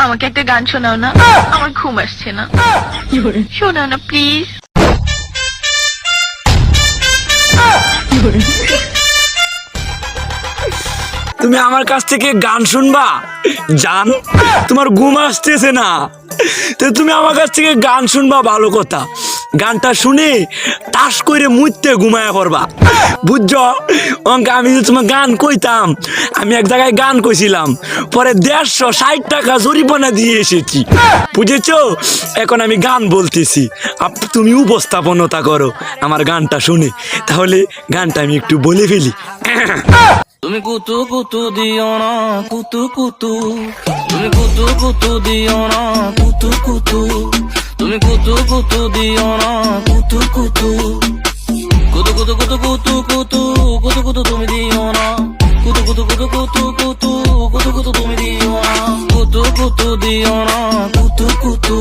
আমাকে একটা গান শোনাও না, আমার ঘুম আসছে না। শোনাও না প্লিজ। তুমি আমার কাছ থেকে গান শুনবা জান? তোমার ঘুম আসতেছে না, তো তুমি আমার কাছ থেকে গান শুনবা ভালো কথা। গানটা শুনে টাস করে মুইতে ঘুমায়া পড়বা, বুঝছো? আমি যে তোমার গান কইতাম, আমি এক জায়গায় গান কইছিলাম, পরে 150 টাকা জরিমানা দিয়ে এসেছি, বুঝেছো? এখন আমি গান বলতেছি, তুমি উপস্থাপনতা করো আমার গানটা শুনে। তাহলে গানটা আমি একটু বলে ফেলি। তুমি কুতু কুতু দিও না কুতু কুতু, তুমি কুতু কুতু দিও না কুতু কুতু, তুমি কুতু কুতু দিও না কুতু কুতু, কুতু কুতু কুতু কুতু কুতু কুতু কুতু তুমি দিও না, কুতু কুতু কুতু কুতু কুতু কুতু কুতু তুমি দিও না, কুতু কুতু দিও না কুতু কুতু।